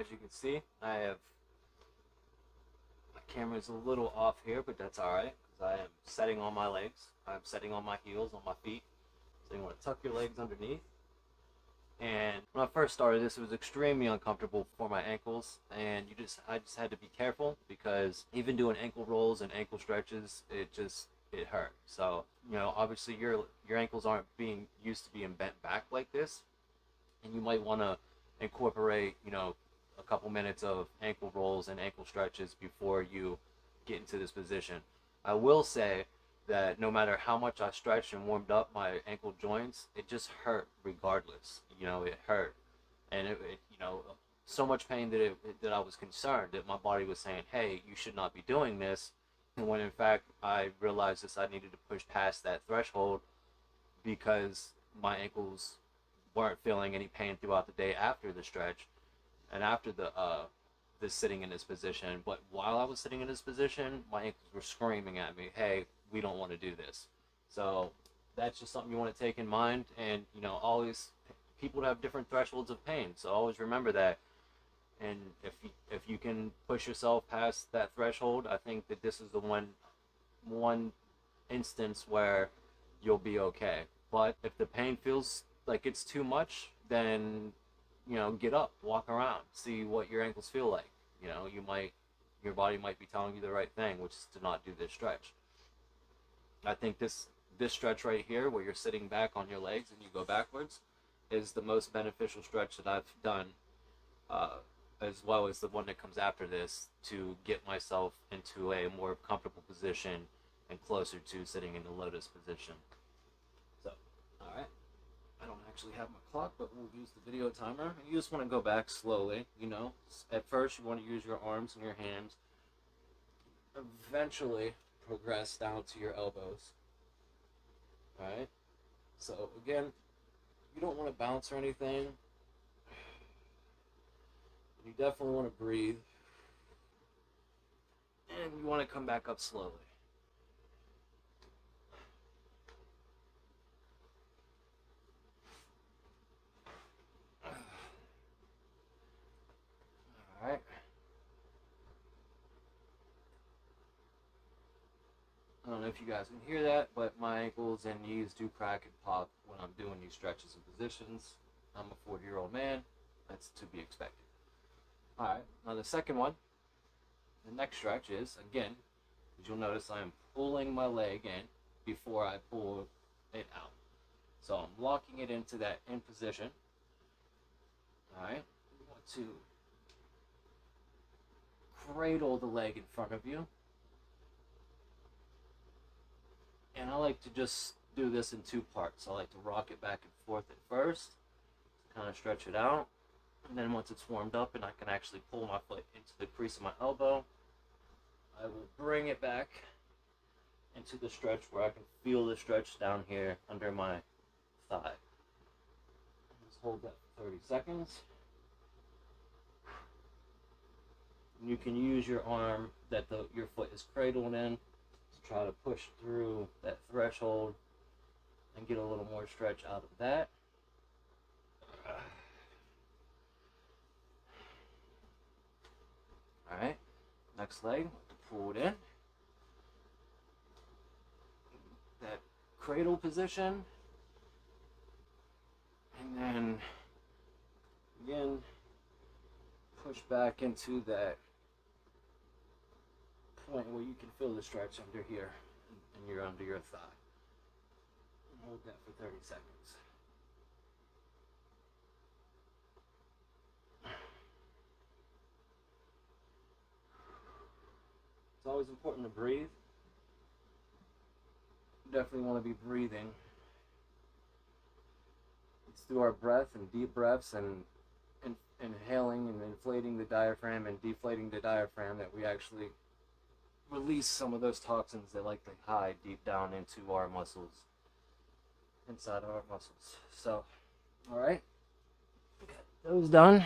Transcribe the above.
as you can see, I have my camera is a little off here, but that's all right because I am setting on my legs. I'm setting on my heels, on my feet. So you want to tuck your legs underneath. And when I first started this, it was extremely uncomfortable for my ankles, and I just had to be careful because even doing ankle rolls and ankle stretches, it hurt. So obviously your ankles aren't being used to being bent back like this, and you might want to incorporate a couple minutes of ankle rolls and ankle stretches before you get into this position. I will say that no matter how much I stretched and warmed up my ankle joints, it just hurt regardless. It hurt, and it so much pain that I was concerned that my body was saying, "Hey, you should not be doing this." And when in fact I realized this, I needed to push past that threshold because my ankles weren't feeling any pain throughout the day after the stretch and after this sitting in this position. But while I was sitting in this position, my ankles were screaming at me, "Hey, we don't want to do this." So that's just something you want to take in mind. And always, people have different thresholds of pain, so always remember that. And if you can push yourself past that threshold, I think that this is the one instance where you'll be okay. But if the pain feels like it's too much, then get up, walk around, see what your ankles feel like. Your body might be telling you the right thing, which is to not do this stretch. I think this stretch right here, where you're sitting back on your legs and you go backwards, is the most beneficial stretch that I've done, as well as the one that comes after this, to get myself into a more comfortable position and closer to sitting in the lotus position. So, all right. I don't actually have my clock, but we'll use the video timer. You just want to go back slowly. At first you want to use your arms and your hands. Eventually progress down to your elbows. All right. So again, you don't want to bounce or anything. You definitely want to breathe. And you want to come back up slowly. Alright. I don't know if you guys can hear that, but my ankles and knees do crack and pop when I'm doing these stretches and positions. I'm a 40-year-old man. That's to be expected. Alright, now the second one, the next stretch is, again, as you'll notice, I am pulling my leg in before I pull it out. So I'm locking it into that in position. Alright, you want to cradle the leg in front of you. And I like to just do this in two parts. I like to rock it back and forth at first, kind of stretch it out. And then once it's warmed up and I can actually pull my foot into the crease of my elbow, I will bring it back into the stretch where I can feel the stretch down here under my thigh. Just hold that for 30 seconds. And you can use your arm that your foot is cradled in to try to push through that threshold and get a little more stretch out of that. Alright, next leg, pull it in. That cradle position. And then, again, push back into that point where you can feel the stretch under here, and you're under your thigh. And hold that for 30 seconds. It's always important to breathe. You definitely want to be breathing. It's through our breath and deep breaths and inhaling and inflating the diaphragm and deflating the diaphragm that we actually release some of those toxins that like to hide deep down into our muscles, inside of our muscles. So, all right, got those done.